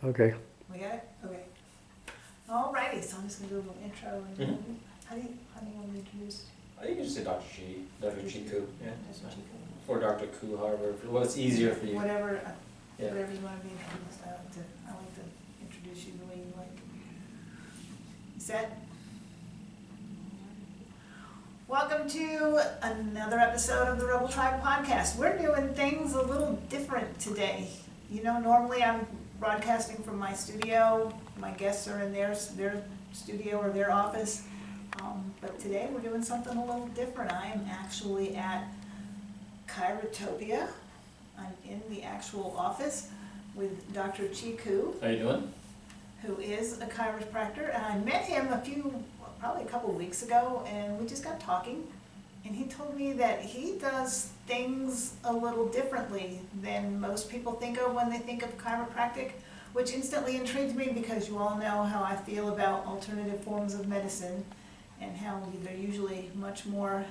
Okay. We got it? Okay. Alrighty, so I'm just gonna do a little intro and Mhm. how do you want to introduce? I think you just say Dr. G, Dr. G Koo. Yeah, that's Dr. fine. Chico? For Dr. Koo, however, what's easier for you. Whatever, Yeah. whatever you want to be introduced. I like to introduce you the way you like. Set? Welcome to another episode of the Rebel Tribe Podcast. We're doing things a little different today. You know, normally I'm broadcasting from my studio. My guests are in their studio or their office. But today we're doing something a little different. I am actually at Chirotopia. I'm in the actual office with Dr. Chiku, How you doing? who is a chiropractor, and I met him probably a couple weeks ago, and we just got talking, and he told me that he does things a little differently than most people think of when they think of chiropractic, which instantly intrigued me because you all know how I feel about alternative forms of medicine and how they're usually much more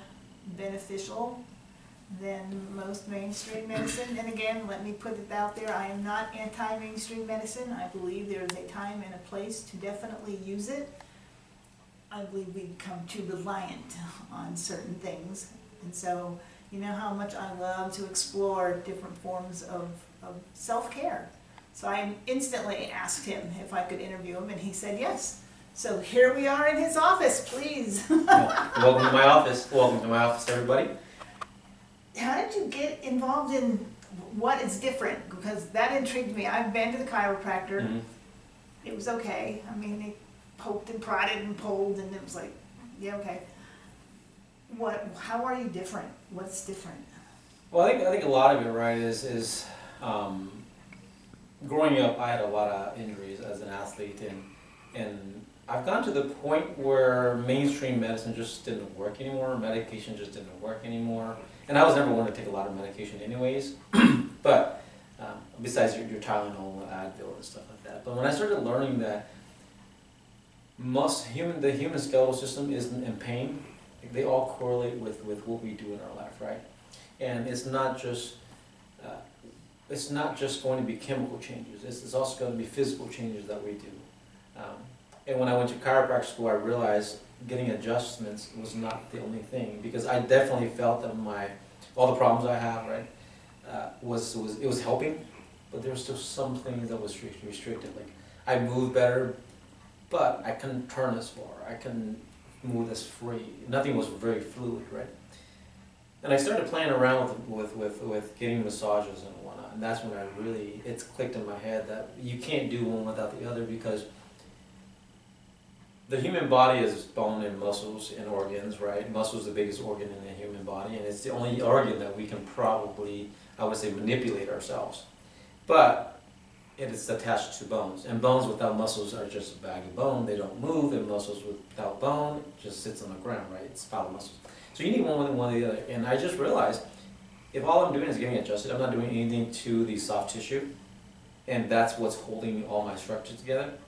beneficial than most mainstream medicine. And again, let me put it out there, I am not anti-mainstream medicine. I believe there is a time and a place to definitely use it. I believe we become too reliant on certain things. And so, you know how much I love to explore different forms of self-care. So I instantly asked him if I could interview him, and he said yes. So here we are in his office, please. Welcome to my office. Welcome to my office, everybody. How did you get involved in what is different? Because that intrigued me. I've been to the chiropractor. Mhm. It was okay. I mean, they poked and prodded and pulled, and it was like, yeah, okay. How are you different? What's different? Well, I think a lot of it, right, is growing up. I had a lot of injuries as an athlete, and I've gotten to the point where mainstream medicine just didn't work anymore. Medication just didn't work anymore. And I was never one to take a lot of medication anyways, but besides your Tylenol, Advil, and stuff like that. But when I started learning that the human skeletal system is in pain, they all correlate with what we do in our life, right? And it's not just going to be chemical changes. It's also going to be physical changes that we do. And when I went to chiropractic school, I realized getting adjustments was not the only thing, because I definitely felt that all the problems I have, right, it was helping, but there were still some things that was restricted. Like I moved better, but I couldn't turn as far. I couldn't move as free. Nothing was very fluid, right? And I started playing around with getting massages and whatnot, and that's when it's clicked in my head that you can't do one without the other, because the human body is bone and muscles and organs, right? Muscle is the biggest organ in the human body, and it's the only organ that we can probably, I would say, manipulate ourselves. But it is attached to bones, and bones without muscles are just a bag of bone. They don't move, and muscles without bone just sits on the ground, right? It's follow muscles. So you need one with one or the other. And I just realized, if all I'm doing is getting adjusted, I'm not doing anything to the soft tissue, and that's what's holding all my structures together,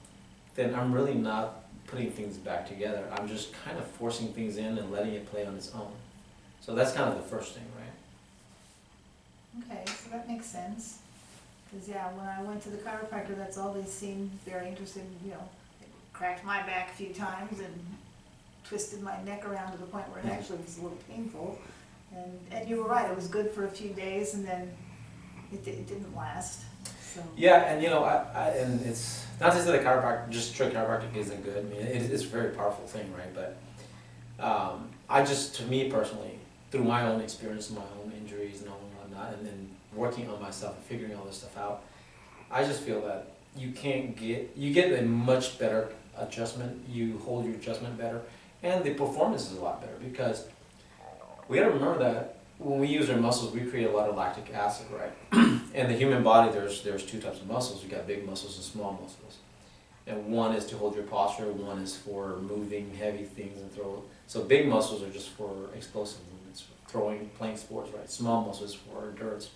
then I'm really not putting things back together. I'm just kind of forcing things in and letting it play on its own. So that's kind of the first thing, right? Okay, so that makes sense. Because yeah, when I went to the chiropractor, that's all they seemed very interested in. You know, they cracked my back a few times and twisted my neck around to the point where it actually was a little painful. And you were right, it was good for a few days, and then it didn't last. So. Yeah, and and it's not to say that just strict chiropractic isn't good. I mean, it's a very powerful thing, right? But to me personally, through my own experience, my own injuries and all and whatnot, and then working on myself and figuring all this stuff out, I just feel that you get a much better adjustment. You hold your adjustment better, and the performance is a lot better, because we got to remember that when we use our muscles, we create a lot of lactic acid, right? And the human body, there's two types of muscles. You got big muscles and small muscles. And one is to hold your posture, one is for moving heavy things and throw. So big muscles are just for explosive movements, throwing, playing sports, right? Small muscles for endurance.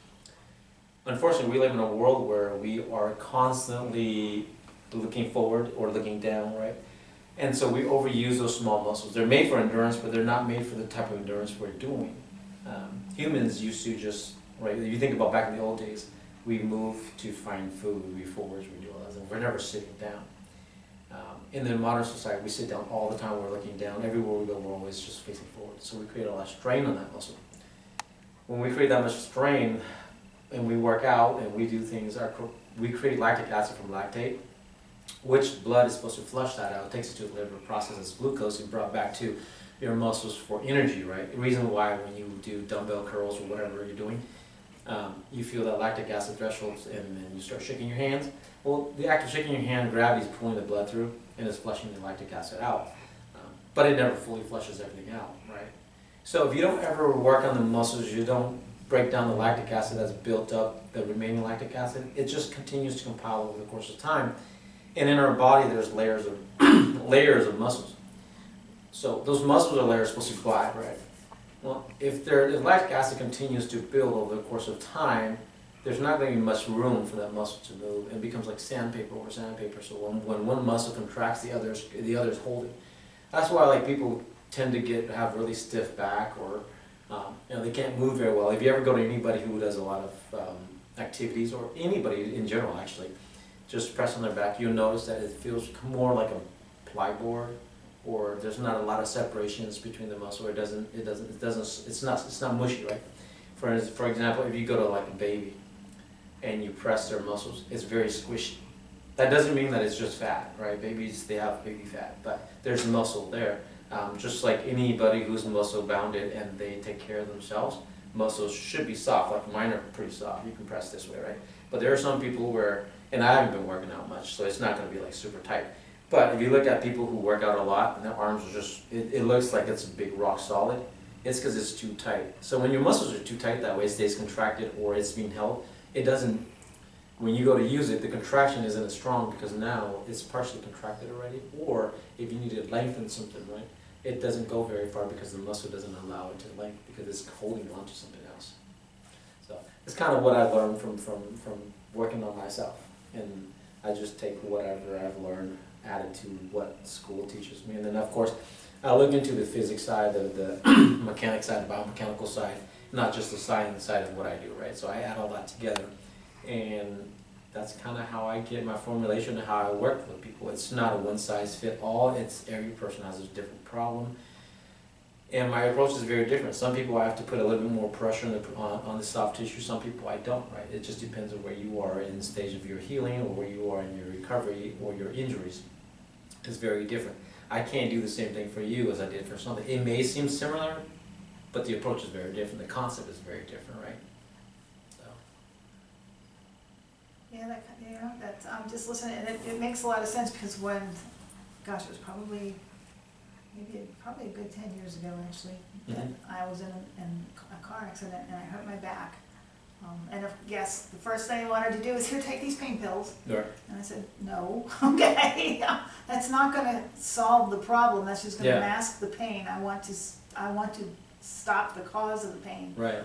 Unfortunately, we live in a world where we are constantly looking forward or looking down, right? And so we overuse those small muscles. They're made for endurance, but they're not made for the type of endurance we're doing. Humans used to just, right, if you think about back in the old days, we moved to find food, we foraged, we do all that. we're never sitting down. In the modern society, we sit down all the time, we're looking down. Everywhere we go, we're always just facing forward. So we create a lot of strain on that muscle. When we create that much strain, and we work out, and we do things, we create lactic acid from lactate, which blood is supposed to flush that out. It takes it to the liver, processes glucose, and brought back to your muscles for energy, right? The reason why when you do dumbbell curls or whatever you're doing, you feel that lactic acid thresholds and then you start shaking your hands. Well, the act of shaking your hand, gravity is pulling the blood through and it's flushing the lactic acid out. But it never fully flushes everything out, right? So if you don't ever work on the muscles, you don't break down the lactic acid that's built up, the remaining lactic acid, it just continues to compile over the course of time. And in our body, there's layers of layers of muscles. So those muscles are layers supposed to glide, right? Well, if lactic acid continues to build over the course of time, there's not going to be much room for that muscle to move. It becomes like sandpaper over sandpaper. So when one muscle contracts, the others hold it. That's why like people tend to have really stiff back, or they can't move very well. If you ever go to anybody who does a lot of activities, or anybody in general actually, just press on their back, you'll notice that it feels more like a plyboard, or there's not a lot of separations between the muscle. It's not mushy, right? For example, if you go to like a baby and you press their muscles, it's very squishy. That doesn't mean that it's just fat, right? Babies, they have baby fat, but there's muscle there. Just like anybody who's muscle bounded and they take care of themselves, muscles should be soft. Like mine are pretty soft. You can press this way, right? But there are some people where, and I haven't been working out much, so it's not going to be like super tight. But if you look at people who work out a lot and their arms are just, it looks like it's a big rock solid, it's because it's too tight. So when your muscles are too tight that way, it stays contracted or it's being held, it doesn't, when you go to use it, the contraction isn't as strong because now it's partially contracted already. Or if you need to lengthen something, right, it doesn't go very far because the muscle doesn't allow it to lengthen because it's holding on to something else. So it's kind of what I've learned from working on myself. And I just take whatever I've learned, add it to what school teaches me. And then of course, I look into the physics side, the mechanic side, the biomechanical side, not just the science side of what I do, right? So I add all that together. And that's kind of how I get my formulation and how I work with people. It's not a one-size-fits-all. It's every person has a different problem. And my approach is very different. Some people I have to put a little bit more pressure on the soft tissue. Some people I don't, right? It just depends on where you are in the stage of your healing or where you are in your recovery or your injuries. It's very different. I can't do the same thing for you as I did for something. It may seem similar, but the approach is very different. The concept is very different, right? Yeah, that's, I'm just listening, and it makes a lot of sense because when, gosh, it was probably a good 10 years ago actually, that I was in a car accident and I hurt my back. And yes, the first thing I wanted to do is, here, take these pain pills. Right. And I said, no, okay, that's not going to solve the problem. That's just going to mask the pain. I want to stop the cause of the pain. Right.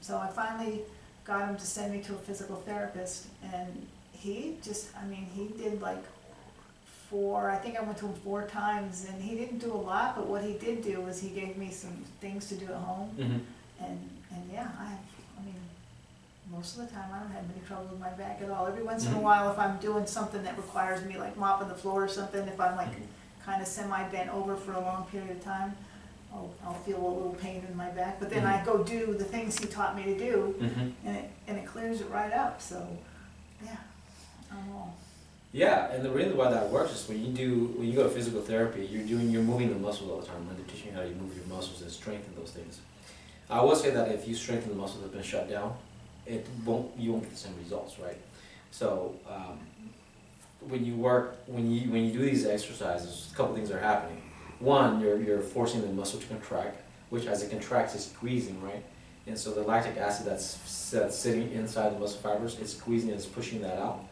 So I finally got him to send me to a physical therapist, and he just, he did like I think I went to him 4 times, and he didn't do a lot, but what he did do was he gave me some things to do at home, and yeah, most of the time I don't have any trouble with my back at all. Every once in a while, if I'm doing something that requires me like mopping the floor or something, if I'm like kind of semi-bent over for a long period of time, I'll feel a little pain in my back, but then I go do the things he taught me to do, and it clears it right up. So, yeah, I'm all. Yeah, and the reason why that works is when you go to physical therapy, you're moving the muscles all the time. When they're teaching you how you move your muscles and strengthen those things. I will say that if you strengthen the muscles that have been shut down, you won't get the same results, right? So when you do these exercises, a couple things are happening. One, you're forcing the muscle to contract, which as it contracts is squeezing, right? And so the lactic acid that's sitting inside the muscle fibers, it's squeezing and it's pushing that out.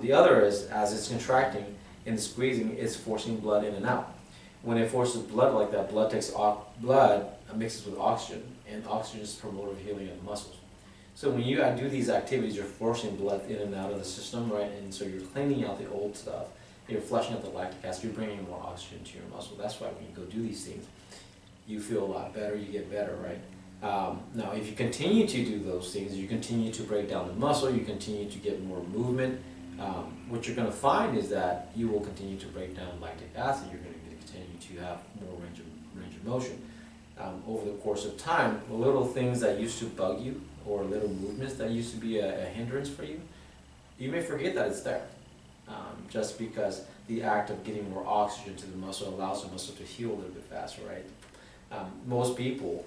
The other is, as it's contracting and squeezing, it's forcing blood in and out. When it forces blood like that, blood mixes with oxygen, and oxygen is promoter of healing of muscles. So when you do these activities, you're forcing blood in and out of the system, right? And so you're cleaning out the old stuff. You're flushing out the lactic acid, you're bringing more oxygen to your muscle. That's why when you go do these things, you feel a lot better, you get better, right? Now, if you continue to do those things, you continue to break down the muscle, you continue to get more movement, What you're going to find is that you will continue to break down lactic acid. You're going to continue to have more range of motion. Over the course of time, little things that used to bug you or little movements that used to be a hindrance for you, you may forget that it's there. Just because the act of getting more oxygen to the muscle allows the muscle to heal a little bit faster, right? Most people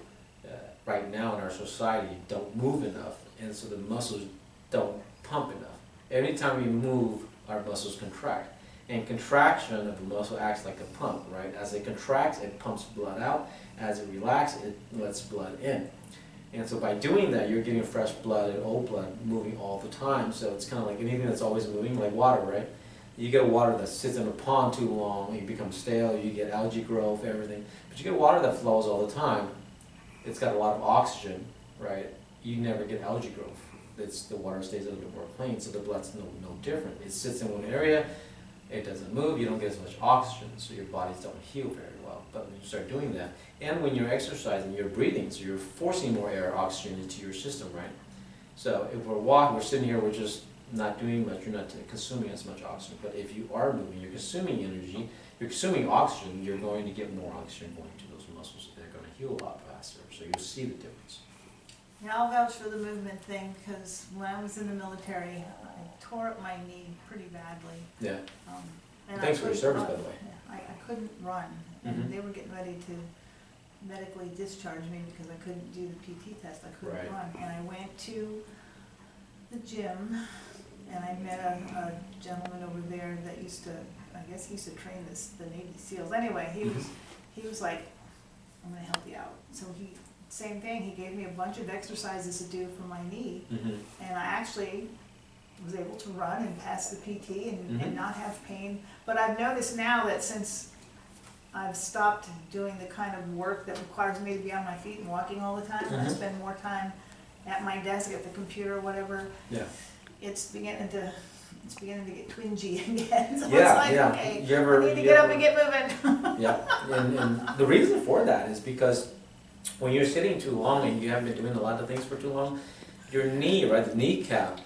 right now in our society don't move enough, and so the muscles don't pump enough. Every time we move, our muscles contract. And contraction of the muscle acts like a pump, right? As it contracts, it pumps blood out. As it relaxes, it lets blood in. And so by doing that, you're getting fresh blood and old blood moving all the time. So it's kind of like anything that's always moving, like water, right? You get water that sits in a pond too long, it becomes stale, you get algae growth, everything. But you get water that flows all the time, it's got a lot of oxygen, right? You never get algae growth. The water stays a little bit more plain, so the blood's no different. It sits in one area, it doesn't move, you don't get as much oxygen, so your bodies don't heal very well. But when you start doing that, and when you're exercising, you're breathing, so you're forcing more air, oxygen into your system, right? So if we're walking, we're sitting here, we're just not doing much, you're not consuming as much oxygen. But if you are moving, you're consuming energy, you're consuming oxygen, you're going to get more oxygen going to those muscles. They're going to heal a lot faster, so you'll see the difference. Yeah, I'll vouch for the movement thing, because when I was in the military, I tore up my knee pretty badly. Yeah. And Thanks for your service, by the way. I couldn't run, and Mhm. they were getting ready to medically discharge me because I couldn't do the PT test. I couldn't Right. run, and I went to the gym, and I met a gentleman over there that used to, I guess he used to train the Navy SEALs. Anyway, he was like, I'm gonna help you out. So same thing, he gave me a bunch of exercises to do for my knee, and I actually was able to run and pass the PT and not have pain. But I've noticed now that since I've stopped doing the kind of work that requires me to be on my feet and walking all the time, I spend more time at my desk, at the computer, or whatever. Yeah. It's beginning to get twingy again. So Yeah, it's like, yeah. okay, You ever- I need to you get up ever- and get moving. Yeah, and the reason for that is because when you're sitting too long and you haven't been doing a lot of things for too long, your knee, right, the kneecap,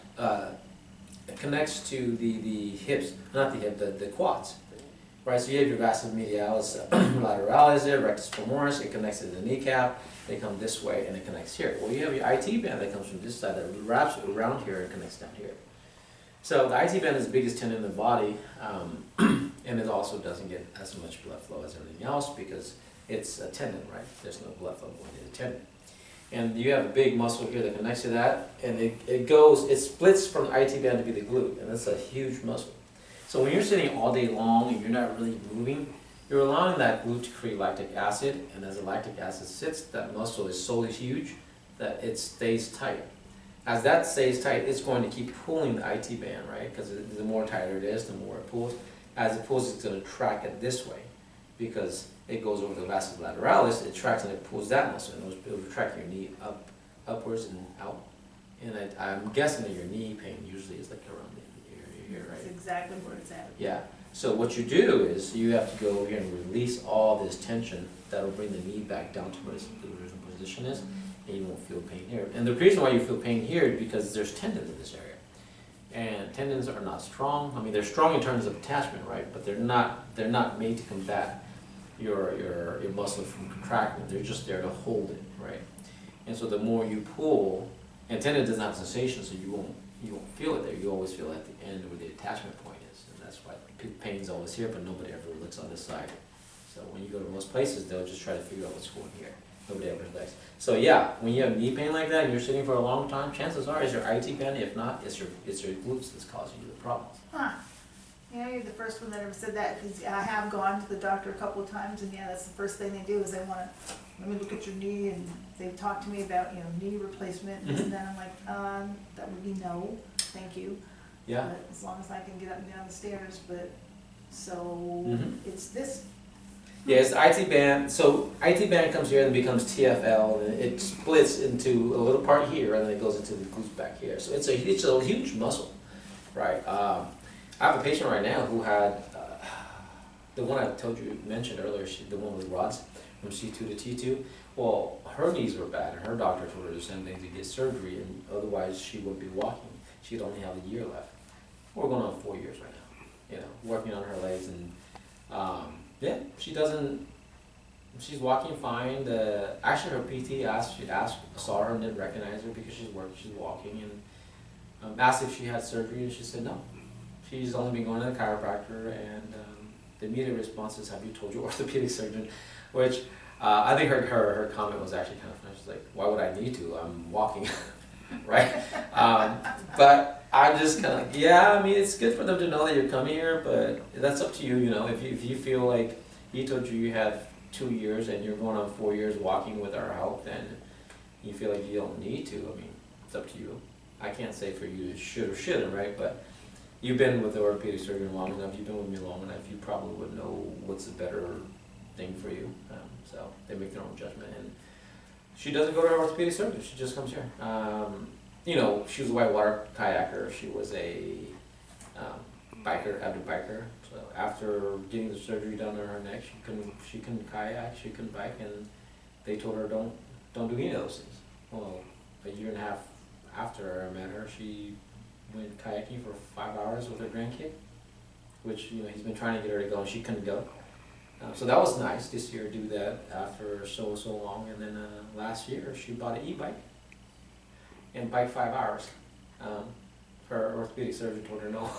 connects to the hips, not the hip, the quads, right? So you have your vastus medialis, lateralis there, rectus femoris, it connects to the kneecap, they come this way and it connects here. Well, you have your IT band that comes from this side that wraps around here and connects down here. So the IT band is the biggest tendon in the body, and it also doesn't get as much blood flow as everything else because it's a tendon, right? There's no blood flow going to the tendon. And you have a big muscle here that connects to that, and it splits from the IT band to be the glute, and that's a huge muscle. So when you're sitting all day long and you're not really moving, you're allowing that glute to create lactic acid, and as the lactic acid sits, that muscle is so huge that it stays tight. As that stays tight, it's going to keep pulling the IT band, right? Because the more tighter it is, the more it pulls. As it pulls, it's going to track it this way, because it goes over the vastus lateralis, it tracks and it pulls that muscle, and it will track your knee upwards and out. And I'm guessing that your knee pain usually is like around the ear, right? That's exactly where it's at. Yeah. So what you do is you have to go over here and release all this tension that will bring the knee back down to where its original position is, and you won't feel pain here. And the reason why you feel pain here is because there's tendons in this area. And tendons are not strong. I mean, they're strong in terms of attachment, right? But they're not made to combat your muscle from contracting. They're just there to hold it, right? And so the more you pull, and tendon doesn't have sensation, so you won't feel it there. You always feel at the end where the attachment point is, and that's why pain's always here, but nobody ever looks on this side. So when you go to most places, they'll just try to figure out what's going here. Nobody ever looks. So yeah, when you have knee pain like that and you're sitting for a long time, chances are it's your IT band. If not, it's your glutes that's causing you the problems. Huh. Yeah, you're the first one that ever said that, because I have gone to the doctor a couple of times, and yeah, that's the first thing they do is they want to, let me look at your knee, and they talk to me about, knee replacement, and then I'm like, that would be no, thank you. Yeah. But as long as I can get up and down the stairs, but, so, it's this. Yeah, it's the IT band. So IT band comes here and becomes TFL, and it splits into a little part here, and then it goes into the glutes back here. So it's a huge muscle, right? I have a patient right now who had the one I mentioned earlier, the one with rods from C2 to T2. Well, her knees were bad, and her doctor told her to send things to get surgery, and otherwise she wouldn't be walking. She'd only have a year left. we're going on 4 years right now, you know, working on her legs, and yeah, she's walking fine. Actually her PT saw her and didn't recognize her because she's walking, and asked if she had surgery, and she said no. She's only been going to the chiropractor, and the immediate response is, "Have you told your orthopedic surgeon?" Which I think her comment was actually kind of funny. She's like, "Why would I need to? I'm walking," right? But I'm just kind of like, yeah. I mean, it's good for them to know that you're coming here, but that's up to you. You know, if you feel like he told you have 2 years and you're going on 4 years walking with our help, then you feel like you don't need to. I mean, it's up to you. I can't say for you to should or shouldn't, right? But you've been with the orthopedic surgeon long enough, you've been with me long enough, you probably would know what's the better thing for you. So they make their own judgment. And she doesn't go to her orthopedic surgeon, she just comes here. You know, she was a whitewater kayaker, she was a biker, avid biker. So after getting the surgery done on her neck, she couldn't kayak, she couldn't bike, and they told her don't do any of those things. Well, a year and a half after I met her, she went kayaking for 5 hours with her grandkid, which, you know, he's been trying to get her to go and she couldn't go. So that was nice to see her do that after so long. And then last year she bought an e-bike and biked 5 hours. Her orthopedic surgeon told her no,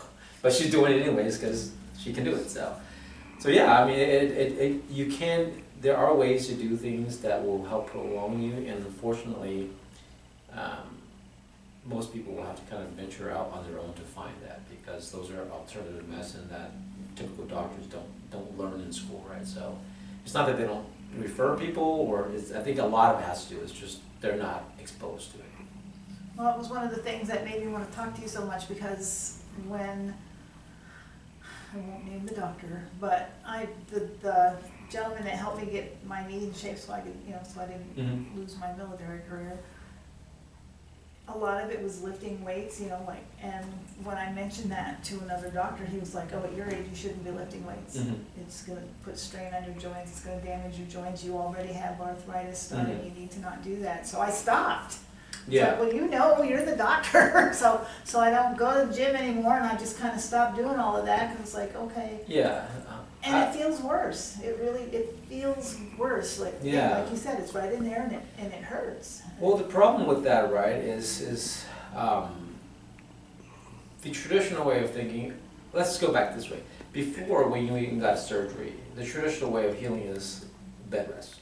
but she's doing it anyways because she can do it. So yeah, I mean, you can. There are ways to do things that will help prolong you, and unfortunately, most people will have to kind of venture out on their own to find that, because those are alternative medicine that typical doctors don't learn in school, right? So it's not that they don't refer people, or I think a lot of it has to do is just they're not exposed to it. Well, it was one of the things that made me want to talk to you so much, because when, I won't name the doctor, but the gentleman that helped me get my knee in shape so I could, so I didn't lose my military career, a lot of it was lifting weights, and when I mentioned that to another doctor, he was like, "Oh, at your age, you shouldn't be lifting weights. It's going to put strain on your joints, it's going to damage your joints, you already have arthritis starting, you need to not do that." So I stopped. Yeah. It's like, well, you're the doctor, so I don't go to the gym anymore, and I just kind of stopped doing all of that, because it's like, okay. Yeah. And it feels worse. It feels worse. Like you said, it's right in there, and it hurts. Well, the problem with that, right, is the traditional way of thinking. Let's go back this way. Before, when you even got surgery, the traditional way of healing is bed rest,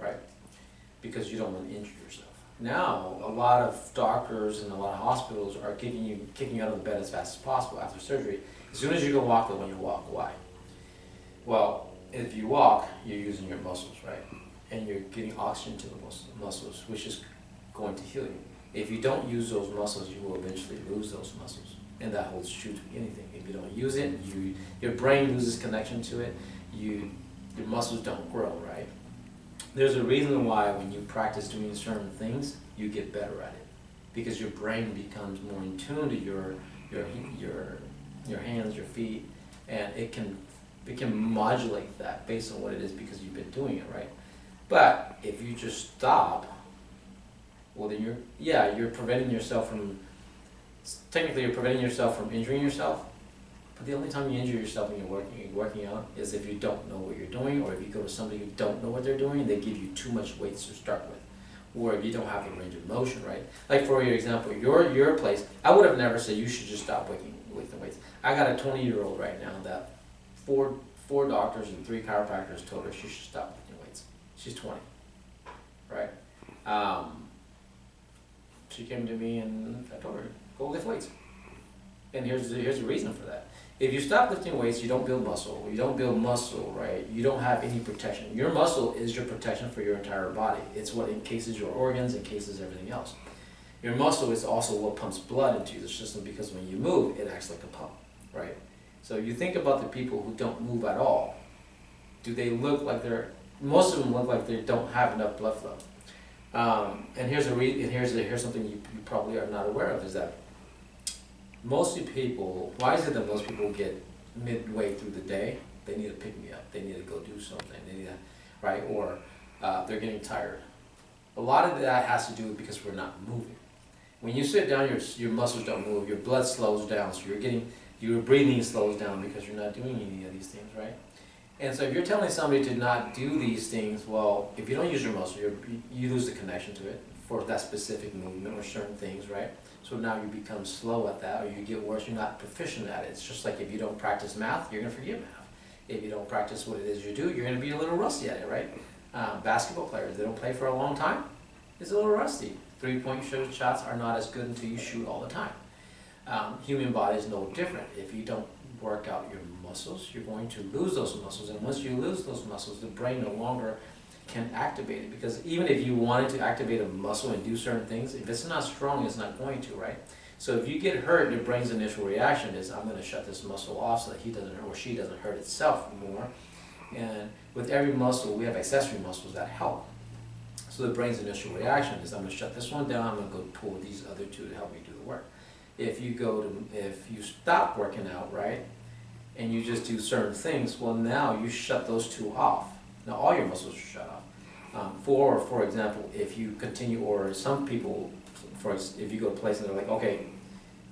right? Because you don't want to injure yourself. Now, a lot of doctors and a lot of hospitals are kicking you out of the bed as fast as possible after surgery. As soon as you can walk, then when you walk, why? Well, if you walk, you're using your muscles, right? And you're getting oxygen to the muscles, which is going to heal you. If you don't use those muscles, you will eventually lose those muscles. And that holds true to anything. If you don't use it, your brain loses connection to it, your muscles don't grow, right? There's a reason why when you practice doing certain things, you get better at it. Because your brain becomes more in tune to your hands, your feet, and it can modulate that based on what it is, because you've been doing it, right? But if you just stop, well, then you're preventing yourself from, technically you're preventing yourself from injuring yourself, but the only time you injure yourself when you're working out is if you don't know what you're doing, or if you go to somebody who don't know what they're doing and they give you too much weights to start with, or if you don't have the range of motion, right? Like for your example, your place, I would have never said you should just stop lifting weights. I got a 20-year-old right now that four doctors and 3 chiropractors told her she should stop lifting weights. She's 20, right? She came to me and I told her, go lift weights. And here's the reason for that. If you stop lifting weights, you don't build muscle. You don't build muscle, right? You don't have any protection. Your muscle is your protection for your entire body. It's what encases your organs, encases everything else. Your muscle is also what pumps blood into the system, because when you move, it acts like a pump, right? So you think about the people who don't move at all. Do they look like most of them look like they don't have enough blood flow. And here's something you probably are not aware of, is that most people, why is it that most people get midway through the day, they need to pick me up, they need to go do something, they need to, right? Or they're getting tired. A lot of that has to do with because we're not moving. When you sit down, your muscles don't move, your blood slows down, so you're getting Your breathing slows down because you're not doing any of these things, right? And so if you're telling somebody to not do these things, well, if you don't use your muscle, you lose the connection to it for that specific movement or certain things, right? So now you become slow at that, or you get worse, you're not proficient at it. It's just like if you don't practice math, you're going to forget math. If you don't practice what it is you do, you're going to be a little rusty at it, right? Basketball players, they don't play for a long time, it's a little rusty. Three-point shots are not as good until you shoot all the time. Human body is no different. If you don't work out your muscles, you're going to lose those muscles. And once you lose those muscles, the brain no longer can activate it. Because even if you wanted to activate a muscle and do certain things, if it's not strong, it's not going to, right? So if you get hurt, your brain's initial reaction is, I'm going to shut this muscle off so that he doesn't or she doesn't hurt itself more. And with every muscle, we have accessory muscles that help. So the brain's initial reaction is, I'm going to shut this one down, I'm going to go pull these other two to help me do the work. If you stop working out, right, and you just do certain things, well, now you shut those two off. Now all your muscles are shut off. For example, if you continue, or some people, if you go to places and they're like, okay,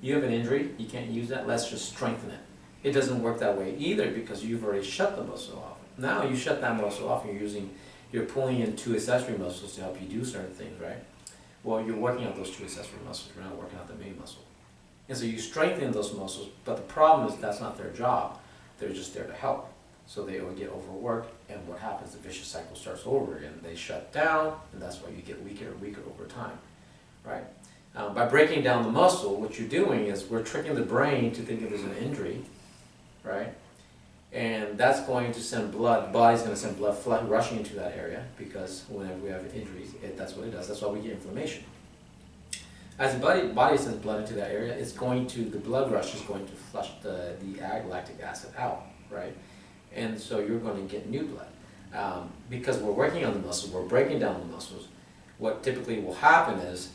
you have an injury, you can't use that, let's just strengthen it. It doesn't work that way either because you've already shut the muscle off. Now you shut that muscle off and you're pulling in two accessory muscles to help you do certain things, right? Well, you're working out those two accessory muscles, you're not working out the main muscle. And so you strengthen those muscles, but the problem is that's not their job. They're just there to help. So they will get overworked, and what happens, the vicious cycle starts over again. They shut down, and that's why you get weaker and weaker over time, right? By breaking down the muscle, what you're doing is we're tricking the brain to think it is an injury, right? And that's going to send blood, the body's going to send blood rushing into that area, because whenever we have injuries, that's what it does. That's why we get inflammation. As the body sends blood into that area, the blood rush is going to flush the lactic acid out, right? And so you're going to get new blood. Because we're working on the muscle, we're breaking down the muscles, what typically will happen is,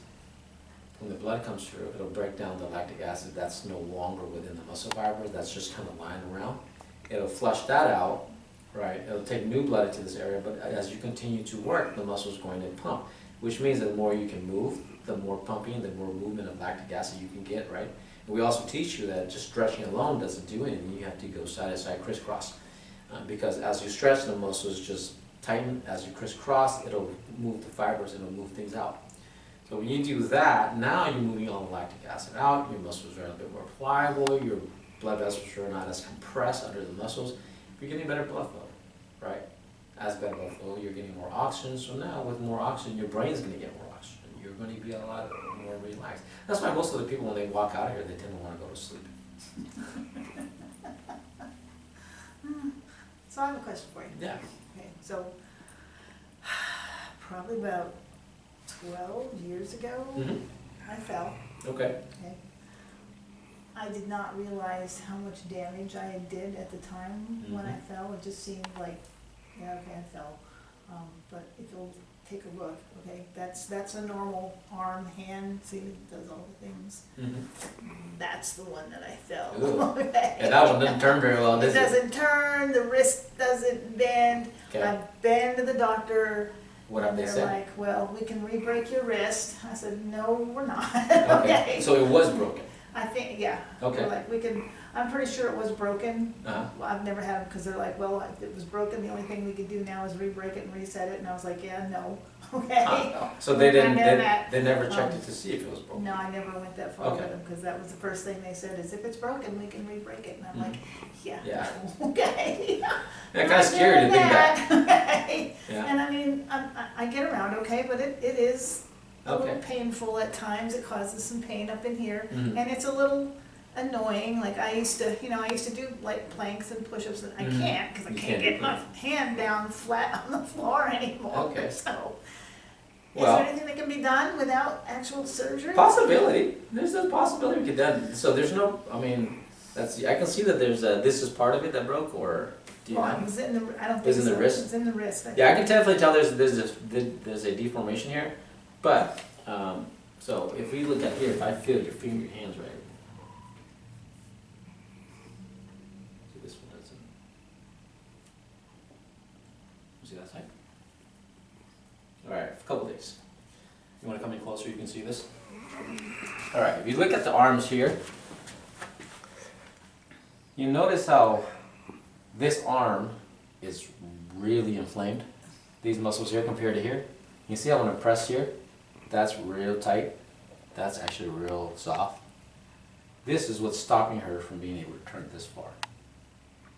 when the blood comes through, it'll break down the lactic acid that's no longer within the muscle fibers, that's just kind of lying around. It'll flush that out, right? It'll take new blood into this area, but as you continue to work, the muscle's going to pump, which means the more you can move, the more pumping, the more movement of lactic acid you can get, right? And we also teach you that just stretching alone doesn't do anything. You have to go side to side, crisscross. Because as you stretch, the muscles just tighten. As you crisscross, it'll move the fibers, it'll move things out. So when you do that, now you're moving all the lactic acid out, your muscles are a bit more pliable, your blood vessels are not as compressed under the muscles, you're getting better blood flow, right? As better blood flow, you're getting more oxygen, so now with more oxygen, your brain's going to get more oxygen. You're going to be a lot more relaxed. That's why most of the people, when they walk out of here, they tend to want to go to sleep. So I have a question for you. Yeah. Okay, so probably about 12 years ago, I fell. Okay. Okay. I did not realize how much damage I did at the time when I fell. It just seemed like, yeah, okay, I fell. But if you'll take a look, okay, that's a normal arm, hand, see, it does all the things. That's the one that I fell. Okay. And that one doesn't turn very well, does It it? doesn't turn, the wrist doesn't bend. Okay. I've been to the doctor. What have And they they're said? like, well, we can re-break your wrist. I said, no, we're not. Okay. So it was broken. I think, yeah. Okay. They're like, I'm pretty sure it was broken. Uh-huh. Well, I've never had them because they're like, well, if it was broken, the only thing we could do now is re-break it and reset it. And I was like, yeah, no. Okay. So they didn't. And They never checked it to see if it was broken. No, I never went that far Okay. with them because that was the first thing they said is if it's broken, we can re-break it. And I'm like, yeah. Yeah. Okay. That kind of scary to think that. Okay. Yeah. And I mean, I get around okay, but it is a Okay. little painful at times. It causes some pain up in here, Mhm. and it's a little annoying. Like I used to do like planks and push-ups, and I Mhm. can't because I You can't can't do get my hand down flat on the floor anymore. Okay. So, Well- is there anything that can be done without actual surgery? Possibility. There's a possibility we could done. So there's no. I mean, I can see that there's a. This is part of it that broke, or do you Well, know? it was in the. I don't think It was in the so. wrist? It was in the wrist. Yeah, I can definitely tell there's a deformation here, but so if we look at here, if I feel your hands right, see this one doesn't. See that side? All right, a couple days. You want to come in closer? You can see this. All right, if you look at the arms here, You notice how this arm is really inflamed? These muscles here compared to here. You see how when I press here, that's real tight. That's actually real soft. This is what's stopping her from being able to turn this far.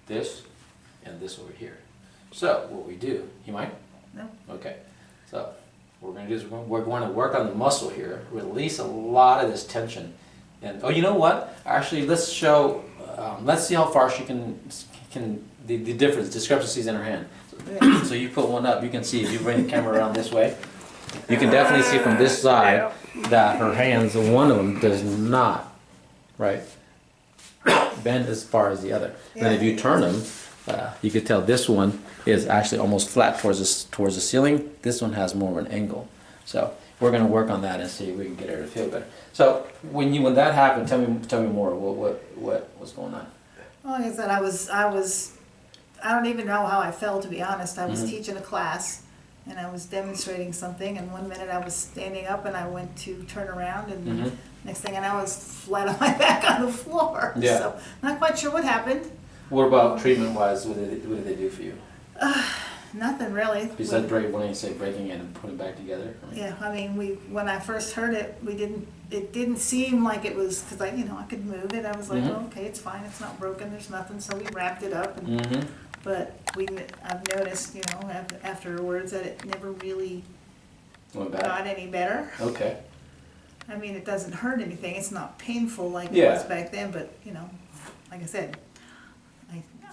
This and this over here. So what we do, you mind? No. Okay. So what we're going to do is we're going to work on the muscle here, release a lot of this tension. And oh, you know what? Actually, let's show. Let's see how far she can the difference, discrepancies in her hand. So you put one up, you can see if you bring the camera around this way, you can definitely see from this side that her hands, one of them does not, right, bend as far as the other. And then if you turn them, you can tell this one is actually almost flat towards the ceiling. This one has more of an angle. So we're going to work on that and see if we can get her to feel better. So when that happened, tell me more. What was going on? Well, like I said, I don't even know how I felt, to be honest. I was teaching a class, and I was demonstrating something, and one minute I was standing up, and I went to turn around, and next thing I know, I was flat on my back on the floor. Yeah. So, not quite sure what happened. What about treatment-wise? What did they do for you? Nothing really. Besides when you say breaking it and putting it back together? Yeah, I mean, when I first heard it, it didn't seem like it was, because I could move it. I was like, oh, okay, it's fine, it's not broken, there's nothing, so we wrapped it up. And, but I've noticed, afterwards that it never really got any better. Okay. I mean, it doesn't hurt anything, it's not painful like it Yeah. was back then, but, like I said,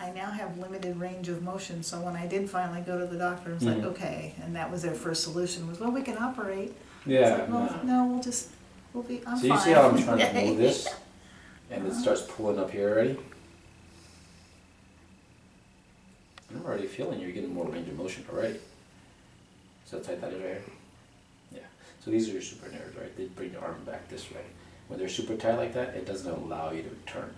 I now have limited range of motion, so when I did finally go to the doctor, I was like, okay, and that was their first solution, was, well, we can operate. Yeah. It's like, well, no, I'm fine. So you see how I'm trying to move this, and it starts pulling up here already? I'm already feeling you're getting more range of motion already. See how tight that is right here? Yeah. So these are your super nerves, right? They bring your arm back this way. When they're super tight like that, it doesn't allow you to turn.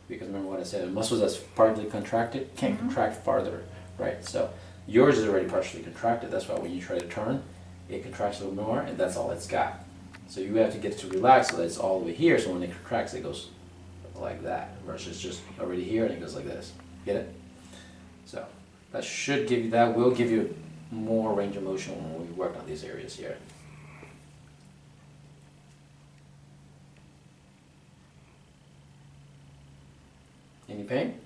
Because remember what I said, the muscles that's partly contracted can't contract farther, right? So yours is already partially contracted. That's why when you try to turn, it contracts a little more, and that's all it's got. So you have to get it to relax so that it's all the way here, so when it contracts, it goes like that, versus just already here and it goes like this. Get it? So that will give you more range of motion when we work on these areas here. Any pain?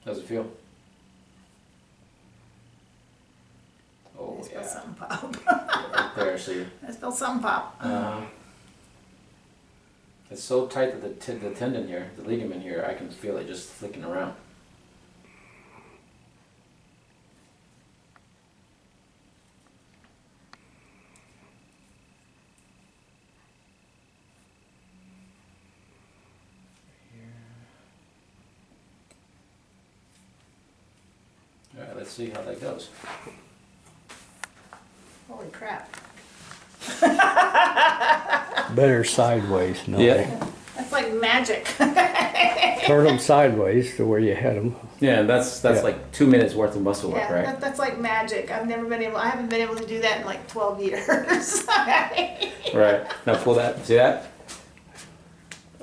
How's it feel? Oh, I felt yeah. something pop. Right there, see. I felt something pop. It's so tight that the tendon here, the ligament here, I can feel it just flicking around. All right, let's see how that goes. Holy crap. Better sideways, no. Yeah. That's like magic. Turn them sideways to where you had them. Yeah, that's Yeah. like 2 minutes worth of muscle work, Yeah, right? that's like magic. I haven't been able to do that in like 12 years. Right. Now pull that. See that?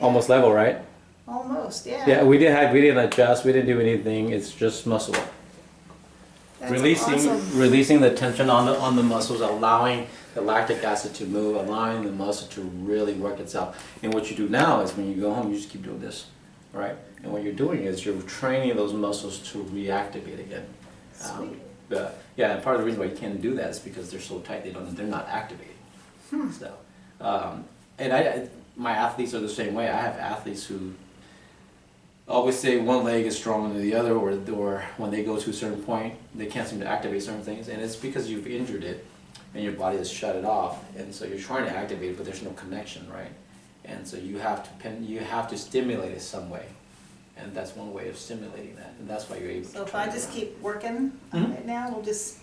Almost level, right? Almost, yeah. Yeah, we didn't adjust. We didn't do anything. It's just muscle. That's Releasing awesome. the tension on the muscles, allowing the lactic acid to move, allowing the muscle to really work itself. And what you do now is when you go home, you just keep doing this, right? And what you're doing is you're training those muscles to reactivate again. Sweet. Yeah, and part of the reason why you can't do that is because they're so tight they're not activated. So, and my athletes are the same way. I have athletes who always say one leg is stronger than the other, or when they go to a certain point, they can't seem to activate certain things, and it's because you've injured it, and your body has shut it off, and so you're trying to activate it, but there's no connection, right? And so you have to stimulate it some way, and that's one way of stimulating that, and that's why you're able to. So if turn I it just around. keep working on it now, we'll just...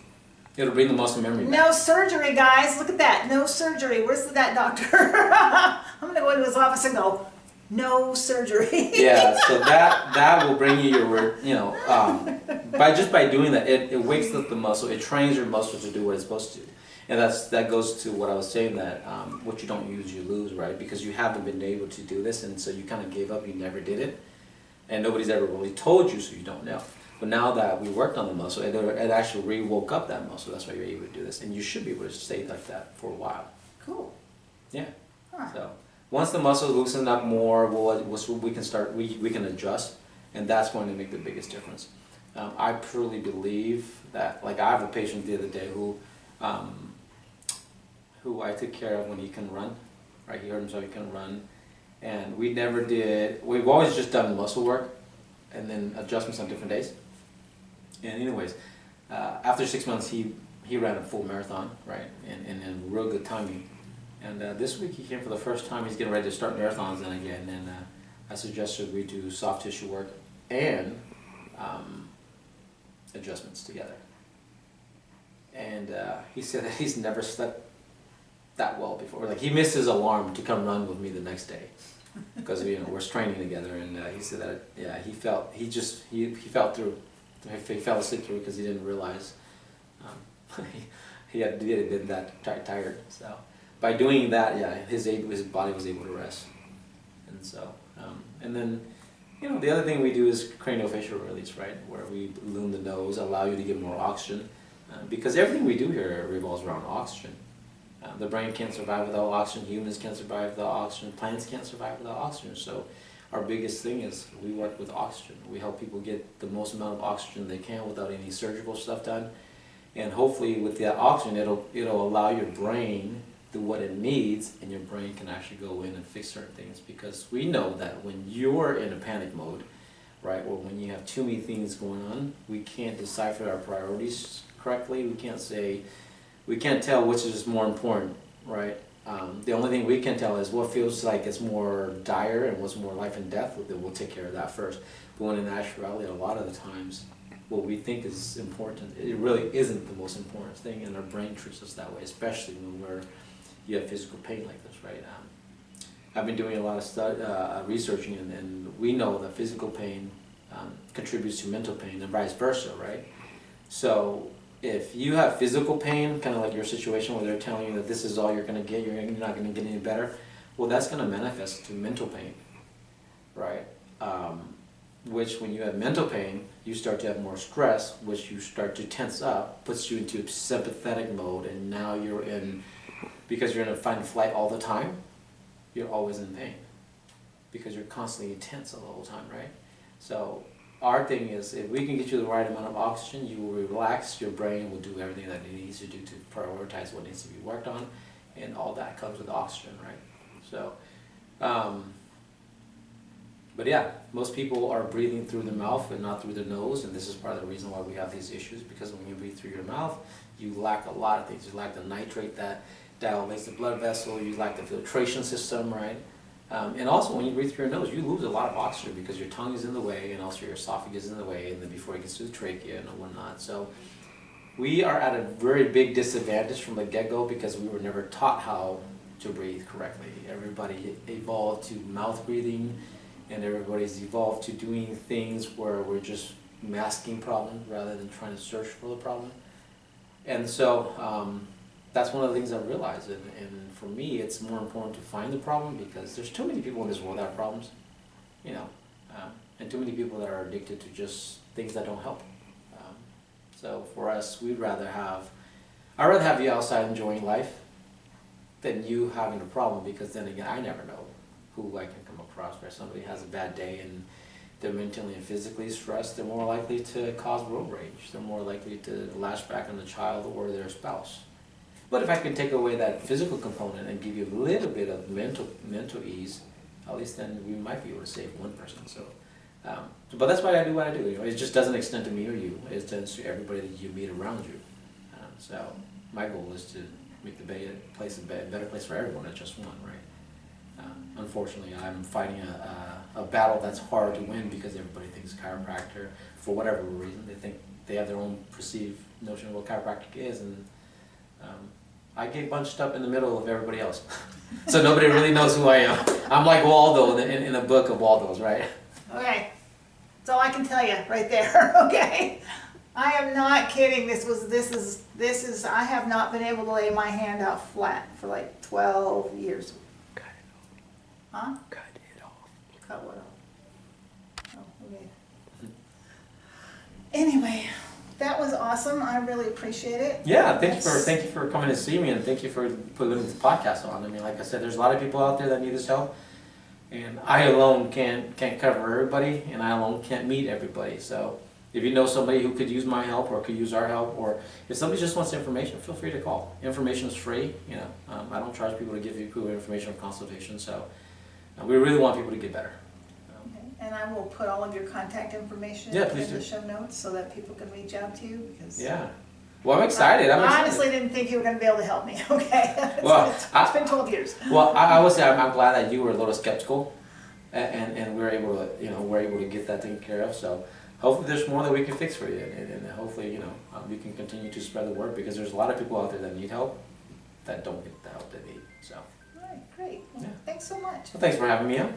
It'll bring the muscle memory back. No surgery, guys. Look at that. No surgery. Where's that doctor? I'm going to go into his office and go, no surgery. Yeah, so that will bring you your, by doing that, it wakes up the muscle, it trains your muscle to do what it's supposed to do. And that goes to what I was saying, that what you don't use, you lose, right? Because you haven't been able to do this, and so you kind of gave up, you never did it. And nobody's ever really told you, so you don't know. But now that we worked on the muscle, it actually re-woke up that muscle. That's why you're able to do this. And you should be able to stay like that for a while. Cool. Yeah. Huh. So once the muscles loosen up more, we can adjust, and that's going to make the biggest difference. I truly believe that, like I have a patient the other day who I took care of when he can run, right? He hurt himself, he can run. And we've always just done muscle work and then adjustments on different days. And anyways, after 6 months, he ran a full marathon, right? And in real good timing. And this week he came for the first time. He's getting ready to start marathons then again. And I suggested we do soft tissue work and adjustments together. And he said that he's never slept that well before. Like, he missed his alarm to come run with me the next day because we're training together. And he said that he fell through. He fell asleep through because he didn't realize he had been that tired. So by doing that, his body was able to rest. And so and then the other thing we do is craniofacial release, right, where we balloon the nose, allow you to get more oxygen, because everything we do here revolves around oxygen. The brain can't survive without oxygen, humans can't survive without oxygen, plants can't survive without oxygen. So our biggest thing is we work with oxygen. We help people get the most amount of oxygen they can without any surgical stuff done. And hopefully with that oxygen, it'll allow your brain do what it needs, and your brain can actually go in and fix certain things. Because we know that when you're in a panic mode, right, or when you have too many things going on, we can't decipher our priorities correctly. We can't tell which is more important, right? The only thing we can tell is what feels like it's more dire and what's more life and death. Then we'll take care of that first. But when in actuality, a lot of the times, what we think is important, it really isn't the most important thing, and our brain treats us that way, especially when you have physical pain like this, right? I've been doing a lot of researching, and we know that physical pain contributes to mental pain and vice versa, right? So if you have physical pain, kind of like your situation where they're telling you that this is all you're going to get, you're not going to get any better, well, that's going to manifest to mental pain, right? Which, when you have mental pain, you start to have more stress, which you start to tense up, puts you into sympathetic mode, and now you're in, because you're in a fight and flight all the time, you're always in pain, because you're constantly tense the whole time, right? So our thing is, if we can get you the right amount of oxygen, you will relax, your brain will do everything that it needs to do to prioritize what needs to be worked on, and all that comes with oxygen, right? So, but yeah, most people are breathing through the mouth and not through the nose, and this is part of the reason why we have these issues, because when you breathe through your mouth, you lack a lot of things. You lack the nitrate that dilates the blood vessel, you lack the filtration system, right? And also, when you breathe through your nose, you lose a lot of oxygen because your tongue is in the way, and also your esophagus is in the way, and then before it gets to the trachea and whatnot. So we are at a very big disadvantage from the get-go because we were never taught how to breathe correctly. Everybody evolved to mouth breathing, and everybody's evolved to doing things where we're just masking problems rather than trying to search for the problem. And so that's one of the things I realized, and for me, it's more important to find the problem, because there's too many people in this world that have problems, and too many people that are addicted to just things that don't help. So for us, I'd rather have you outside enjoying life than you having a problem, because then again, I never know who I can come across, where somebody has a bad day and they're mentally and physically stressed. They're more likely to cause road rage. They're more likely to lash back on the child or their spouse. But if I can take away that physical component and give you a little bit of mental ease, at least then we might be able to save one person. So, but that's why I do what I do. It just doesn't extend to me or you. It extends to everybody that you meet around you. So my goal is to make the place a better place for everyone, not just one, right? Unfortunately, I'm fighting a battle that's hard to win because everybody thinks chiropractor, for whatever reason, they have their own perceived notion of what chiropractic is, and I get bunched up in the middle of everybody else. So nobody really knows who I am. I'm like Waldo in a book of Waldo's, right? Okay, that's all I can tell you right there, okay? I am not kidding. This is, I have not been able to lay my hand out flat for like 12 years. Cut it Huh? off. Cut it off. Cut what off? Oh, okay. Anyway, that was awesome. I really appreciate it. Yeah, thank you for coming to see me, and thank you for putting this podcast on. I mean, like I said, there's a lot of people out there that need this help, and I alone can't cover everybody, and I alone can't meet everybody. So if you know somebody who could use my help or could use our help, or if somebody just wants information, feel free to call. Information is free. You know, I don't charge people to give you information or consultation. So we really want people to get better. Okay. And I will put all of your contact information Yeah, in please the do. show notes so that people can reach out to you, because Yeah. Well, I'm excited. I honestly didn't think you were going to be able to help me. Okay. Well, it's been 12 years. Well, I would say I'm glad that you were a little skeptical, and we were able to get that taken care of. So hopefully there's more that we can fix for you, and hopefully we can continue to spread the word, because there's a lot of people out there that need help that don't get the help they need. So All right, great. Well, Yeah. thanks so much. thanks for having me on.